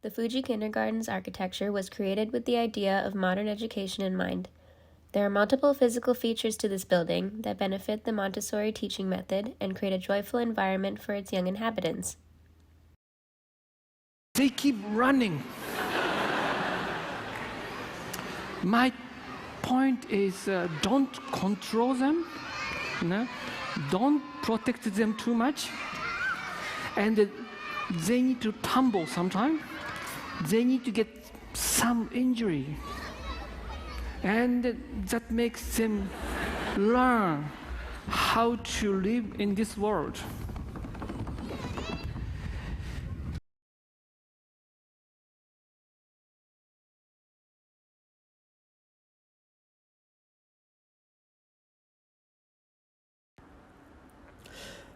The Fuji kindergarten's architecture was created with the idea of modern education in mind. There are multiple physical features to this building that benefit the Montessori teaching method and create a joyful environment for its young inhabitants. They keep running. My point is don't control them, don't protect them too much, and they need to tumble sometime. They need to get some injury, and that makes them learn how to live in this world.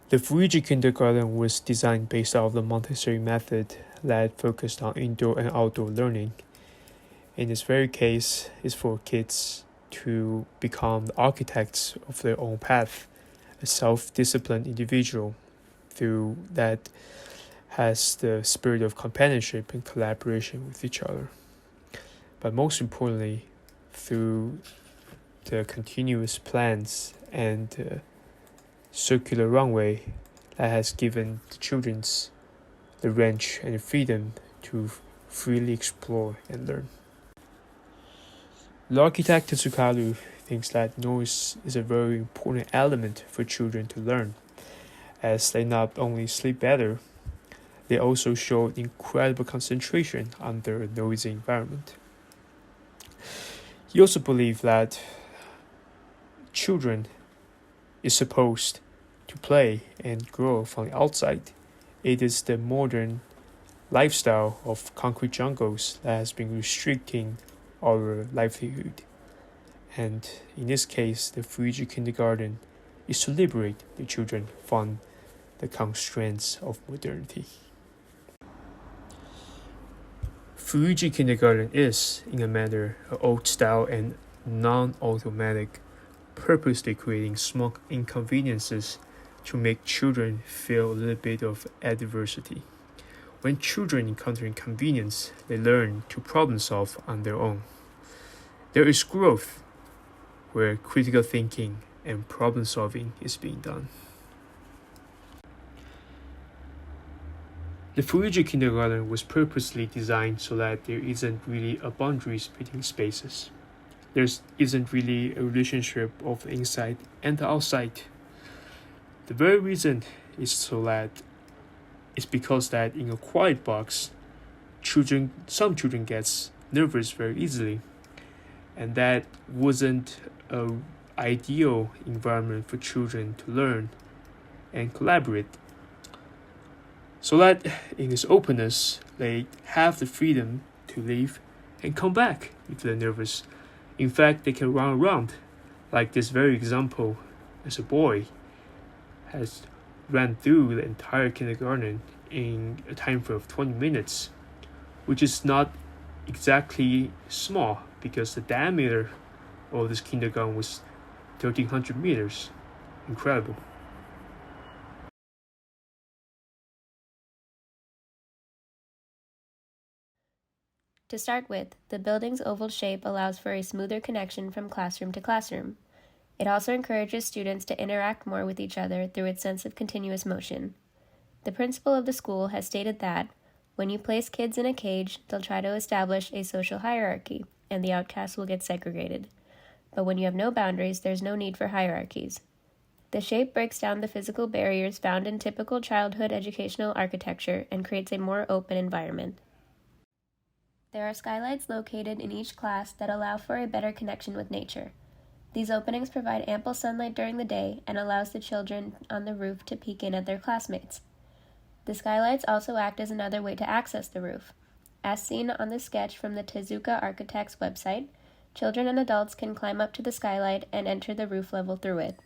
The Fuji kindergarten was designed based off the Montessori method that focused on indoor and outdoor learning. In this very case, is for kids to become the architects of their own path, a self-disciplined individual through that has the spirit of companionship and collaboration with each other. But most importantly, through the continuous plans and circular runway that has given the children the range and the freedom to freely explore and learn. The architect Tsukaru thinks that noise is a very important element for children to learn, as they not only sleep better, they also show incredible concentration under a noisy environment. He also believes that children is supposed to play and grow from the outside. It is the modern lifestyle of concrete jungles that has been restricting our livelihood. And in this case, the Fuji kindergarten is to liberate the children from the constraints of modernity. Fuji kindergarten is, in a manner, an old style and non-automatic, purposely creating small inconveniences to make children feel a little bit of adversity. When children encounter inconvenience, they learn to problem solve on their own. There is growth where critical thinking and problem solving is being done. The Fuji kindergarten was purposely designed so that there isn't really a boundaries between spaces. There isn't really a relationship of the inside and the outside. The very reason is because that in a quiet box, some children gets nervous very easily, and that wasn't an ideal environment for children to learn and collaborate. So that in its openness, they have the freedom to leave and come back if they're nervous. In fact, they can run around, like this very example as a boy has ran through the entire kindergarten in a time frame of 20 minutes, which is not exactly small because the diameter of this kindergarten was 1,300 meters. Incredible. To start with, the building's oval shape allows for a smoother connection from classroom to classroom. It also encourages students to interact more with each other through its sense of continuous motion. The principal of the school has stated that, when you place kids in a cage, they'll try to establish a social hierarchy, and the outcasts will get segregated. But when you have no boundaries, there's no need for hierarchies. The shape breaks down the physical barriers found in typical childhood educational architecture and creates a more open environment. There are skylights located in each class that allow for a better connection with nature. These openings provide ample sunlight during the day and allows the children on the roof to peek in at their classmates. The skylights also act as another way to access the roof. As seen on the sketch from the Tezuka Architects website, children and adults can climb up to the skylight and enter the roof level through it.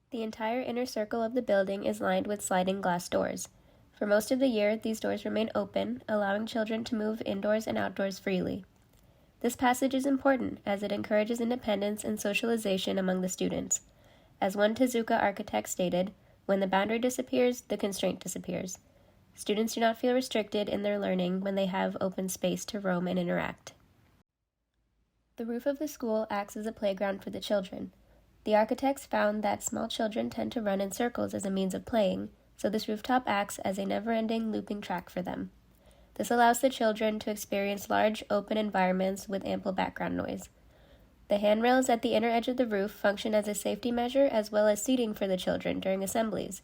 The entire inner circle of the building is lined with sliding glass doors. For most of the year, these doors remain open, allowing children to move indoors and outdoors freely. This passage is important as it encourages independence and socialization among the students. As one Tezuka architect stated, when the boundary disappears, the constraint disappears. Students do not feel restricted in their learning when they have open space to roam and interact. The roof of the school acts as a playground for the children. The architects found that small children tend to run in circles as a means of playing, so this rooftop acts as a never-ending looping track for them. This allows the children to experience large, open environments with ample background noise. The handrails at the inner edge of the roof function as a safety measure as well as seating for the children during assemblies.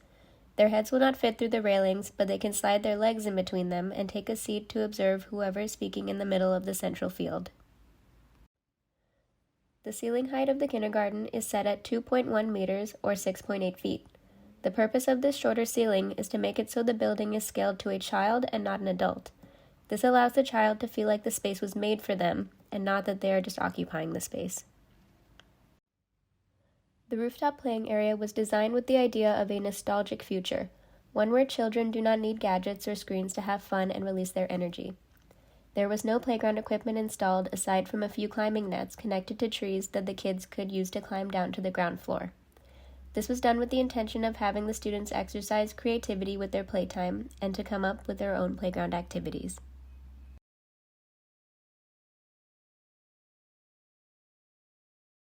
Their heads will not fit through the railings, but they can slide their legs in between them and take a seat to observe whoever is speaking in the middle of the central field. The ceiling height of the kindergarten is set at 2.1 meters or 6.8 feet. The purpose of this shorter ceiling is to make it so the building is scaled to a child and not an adult. This allows the child to feel like the space was made for them and not that they are just occupying the space. The rooftop playing area was designed with the idea of a nostalgic future, one where children do not need gadgets or screens to have fun and release their energy. There was no playground equipment installed aside from a few climbing nets connected to trees that the kids could use to climb down to the ground floor. This was done with the intention of having the students exercise creativity with their playtime and to come up with their own playground activities.